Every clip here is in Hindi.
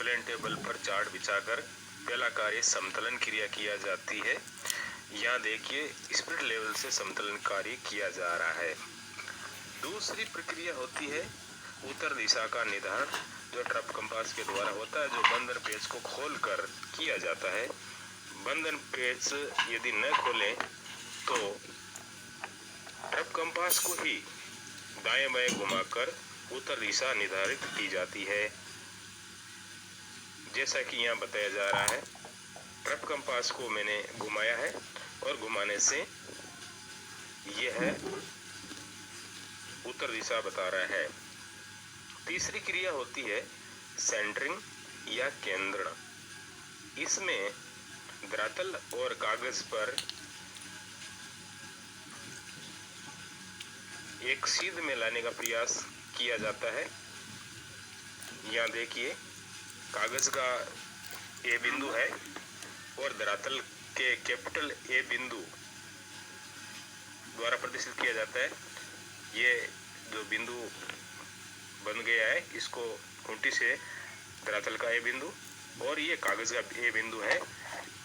प्लेन टेबल पर चार्ट बिछाकर पहला कार्य समतलन क्रिया किया जाती है। यहाँ देखिए स्पिरिट लेवल से समतलन कार्य किया जा रहा है। दूसरी प्रक्रिया होती है उत्तर दिशा का निर्धारण, जो ट्रफ कंपास के द्वारा होता है, जो बंधन पेच को खोलकर किया जाता है। बंधन पेच यदि न खोलें तो ट्रफ कंपास को ही दाएं बाएं घुमाकर उत्तर दिशा निर्धारित की जाती है। जैसा कि यहाँ बताया जा रहा है, ट्रफ कंपास को मैंने घुमाया है और घुमाने से यह उत्तर दिशा बता रहा है। तीसरी क्रिया होती है सेंटरिंग या केंद्रण। इसमें धरातल और कागज पर एक सीध में लाने का प्रयास किया जाता है। यहाँ देखिए कागज का ए बिंदु है और धरातल के कैपिटल ए बिंदु द्वारा प्रदर्शित किया जाता है। ये जो बिंदु बन गया है, इसको खूंटी से धरातल का ए बिंदु और ये कागज का ए बिंदु है,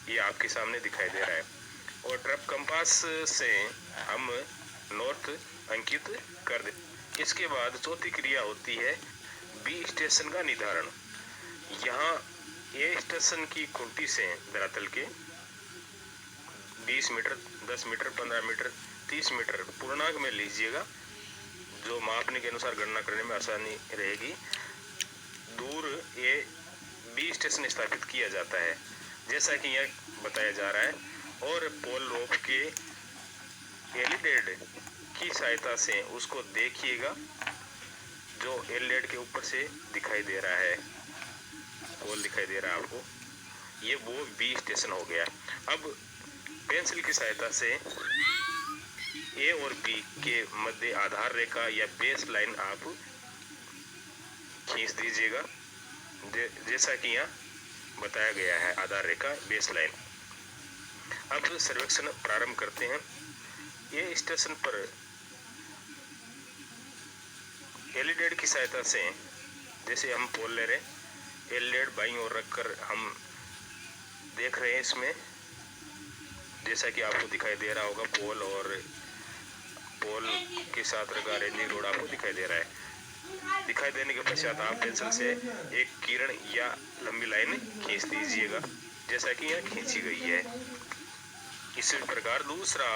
ये आपके सामने दिखाई दे रहा है। और ट्रफ कंपास से हम नॉर्थ अंकित कर दे। इसके बाद चौथी क्रिया होती है बी स्टेशन का निर्धारण। यहाँ ए स्टेशन की खूंटी से धरातल के 20 मीटर, 10 मीटर, 15 मीटर, 30 मीटर पूर्णांक में लीजिएगा, जो मापने के अनुसार गणना करने में आसानी रहेगी। दूर ए बी स्टेशन स्थापित किया जाता है, जैसा कि यह बताया जा रहा है। और पोल रोप के एलिडेड की सहायता से उसको देखिएगा, जो एलिडेड के ऊपर से दिखाई दे रहा है, पोल दिखाई दे रहा है आपको, ये वो बी स्टेशन हो गया। अब पेंसिल की सहायता से ए और बी के मध्य आधार रेखा या बेस लाइन आप खींच दीजिएगा, जैसा कि यहाँ बताया गया है, आधार रेखा, बेस लाइन। अब सर्वेक्षण प्रारंभ करते हैं। ए स्टेशन पर एलिडेड की सहायता से, जैसे हम पोल ले रहे हैं, एलिडेड बाईं ओर रखकर हम देख रहे हैं इसमें, जैसा कि आपको दिखाई दे रहा होगा, पोल और पोल के साथ लगा रेलिंग रोड आपको दिखाई दे रहा है। दिखाई देने के पश्चात आप पेंसिल से एक किरण या लंबी लाइन खींच दीजिएगा, जैसा कि यहाँ खींची गई है। इसी प्रकार दूसरा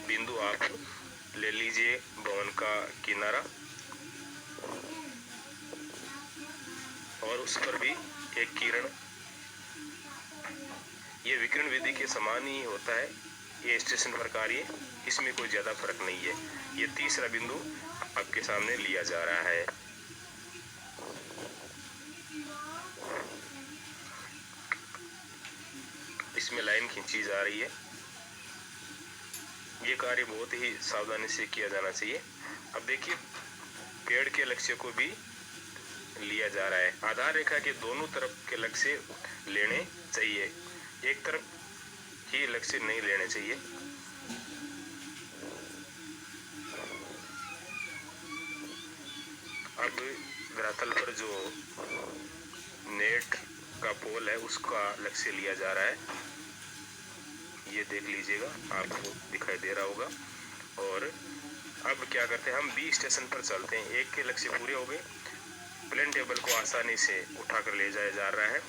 बिंदु आप ले लीजिए, भवन का किनारा, और उस पर भी एक किरण। ये विकिरण विधि के समान ही होता है ये स्टेशन पर कार्य, इसमें कोई ज्यादा फर्क नहीं है। ये तीसरा बिंदु आपके सामने लिया जा रहा है। इसमें लाइन खींची जा रही है। ये कार्य बहुत ही सावधानी से किया जाना चाहिए। अब देखिए पेड़ के लक्ष्य को भी लिया जा रहा है। आधार रेखा के दोनों तरफ के लक्ष्य लेने चाहिए, एक तरफ ही लक्ष्य नहीं लेने चाहिए। अब धरातल पर जो नेट का पोल है उसका लक्ष्य लिया जा रहा है, ये देख लीजिएगा, आपको दिखाई दे रहा होगा। और अब क्या करते हैं, हम बी स्टेशन पर चलते हैं। एक के लक्ष्य पूरे हो गए, प्लेन टेबल को आसानी से उठाकर ले जाया जा रहा है।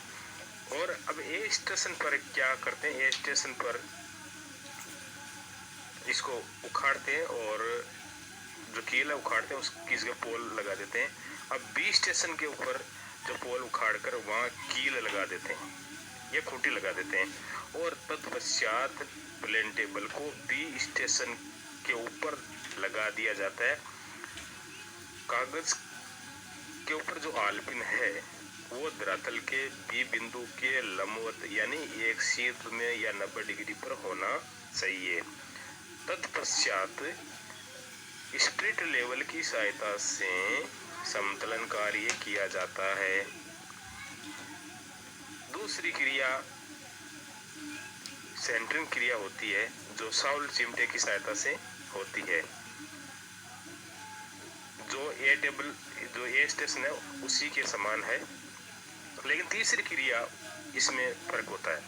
और अब ए स्टेशन पर क्या करते हैं, ए स्टेशन पर इसको उखाड़ते हैं और जो कील है उखाड़ते हैं, उसकी जगह पोल लगा देते हैं। अब बी स्टेशन के ऊपर जो पोल उखाड़कर वहाँ कील लगा देते हैं या खूंटी लगा देते हैं। और तत्पश्चात प्लेन टेबल को बी स्टेशन के ऊपर लगा दिया जाता है। कागज के ऊपर जो आलपिन है वो धरातल के बी बिंदु के लंबवत यानी एक सीध में या 90 डिग्री पर होना चाहिए। तत्पश्चात स्प्रिट लेवल की सहायता से समतलन कार्य किया जाता है। दूसरी क्रिया सेंटरिंग क्रिया होती है, जो साउल चिमटे की सहायता से होती है। जो ए स्टेशन है उसी के समान है। लेकिन तीसरी क्रिया इसमें फर्क होता है।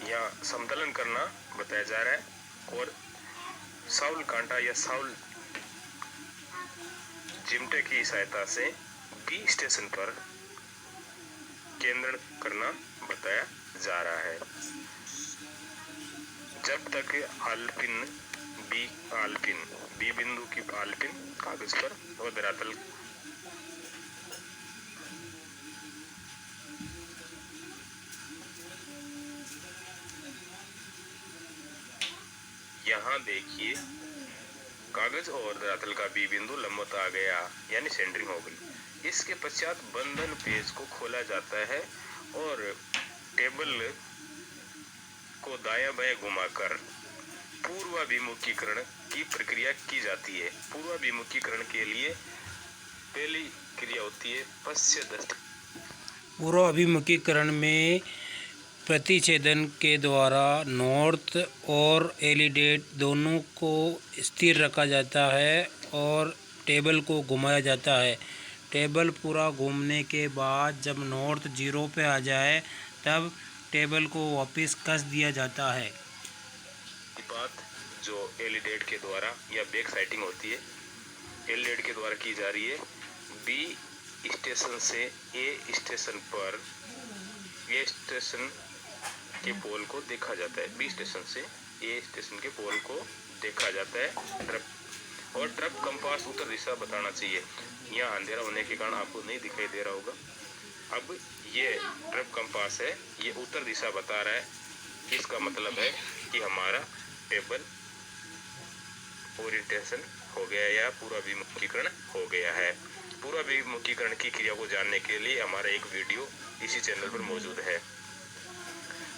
यहाँ समतलन करना बताया जा रहा है और साउल कांटा या साउल चिमटे की सहायता से बी स्टेशन पर केंद्रण करना बताया जा रहा है। जब तक आलपिन बी बिंदु की आलपिन कागज पर और धरातल यहाँ देखिए कागज और धरातल का बी बिंदु लंबवत आ गया, यानी सेंटरिंग हो गई। इसके पश्चात बंधन पेज को खोला जाता है और टेबल को दायां बायां घुमाकर पूर्वाभिमुखीकरण की प्रक्रिया की जाती है। पूर्वाभिमुखीकरण के लिए पहली क्रिया होती है पश्चदष्ट। पूर्वाभिमुखीकरण में प्रतिच्छेदन के द्वारा नॉर्थ और एलिडेट दोनों को स्थिर रखा जाता है और टेबल को घुमाया जाता है। टेबल पूरा घूमने के बाद जब नॉर्थ 0 पे आ जाए तब टेबल को वापस कस दिया जाता है। बात जो एलिडेट के द्वारा या बैक साइटिंग होती है, एलिडेट के द्वारा की जा रही है। बी स्टेशन से ए स्टेशन पर ए स्टेशन के पोल को देखा जाता है। बी स्टेशन से ए स्टेशन के पोल को देखा जाता है ड्रप और ड्रप कंपास उत्तर दिशा बताना चाहिए। यहाँ अंधेरा होने के कारण आपको नहीं दिखाई दे रहा होगा। अब ये ड्रप कंपास है, ये उत्तर दिशा बता रहा है। इसका मतलब है कि हमारा टेबल ओरिएंटेशन हो गया या पूर्वाभिमुखीकरण हो गया है। पूर्वाभिमुखीकरण की क्रिया को जानने के लिए हमारा एक वीडियो इसी चैनल पर मौजूद है।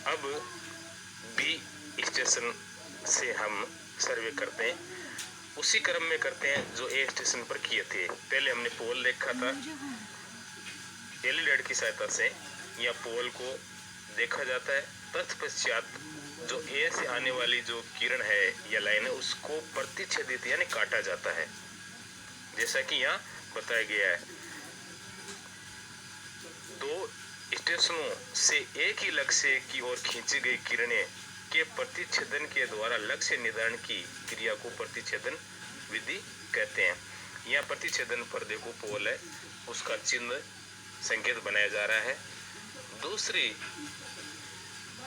अब बी स्टेशन से हम सर्वे करते हैं, उसी क्रम में करते हैं जो ए स्टेशन पर किए थे। पहले हमने पोल देखा था, एलिडेट की सहायता से या पोल को देखा जाता है। तत्पश्चात जो ए से आने वाली जो किरण है या लाइन है उसको प्रतिच्छेदित यानी काटा जाता है, जैसा कि यहाँ बताया गया है। दो स्टेशनों से एक ही लक्ष्य की ओर खींची गई किरणें के प्रतिच्छेदन के द्वारा लक्ष्य निर्धारण की क्रिया को प्रतिच्छेदन विधि कहते हैं। यहाँ प्रतिच्छेदन पर देखो पोल है, उसका चिन्ह संकेत बनाया जा रहा है। दूसरी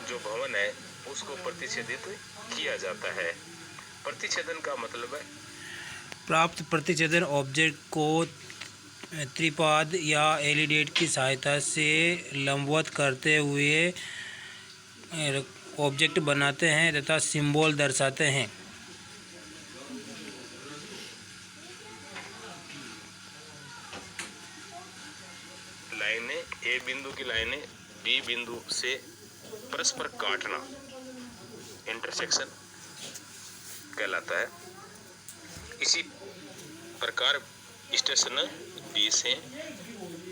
जो भवन है उसको प्रतिच्छेदित किया जाता है। प्रतिच्छेदन का मतलब है प्राप्त प्रतिच्छेदन ऑब्जेक्ट को त्रिपाद या एलिडेट की सहायता से लंबवत करते हुए ऑब्जेक्ट बनाते हैं तथा सिंबल दर्शाते हैं। लाइनें ए बिंदु की लाइनें बी बिंदु से परस्पर काटना इंटरसेक्शन कहलाता है। इसी प्रकार स्टेशन बी से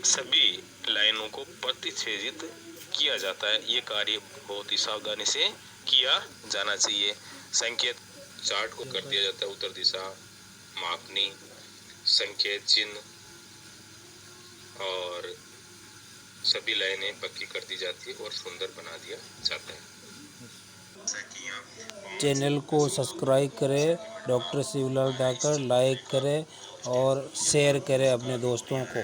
सभी लाइनों को प्रतिच्छेदित किया जाता है। ये कार्य बहुत ही सावधानी से किया जाना चाहिए। संकेत चार्ट को कर दिया जाता है, उत्तर दिशा, मापनी, संकेत चिन्ह और सभी लाइनें पक्की कर दी जाती है और सुंदर बना दिया जाता है। चैनल को सब्सक्राइब करें, डॉक्टर शिवलाल डाकर, लाइक करें और शेयर करें अपने दोस्तों को।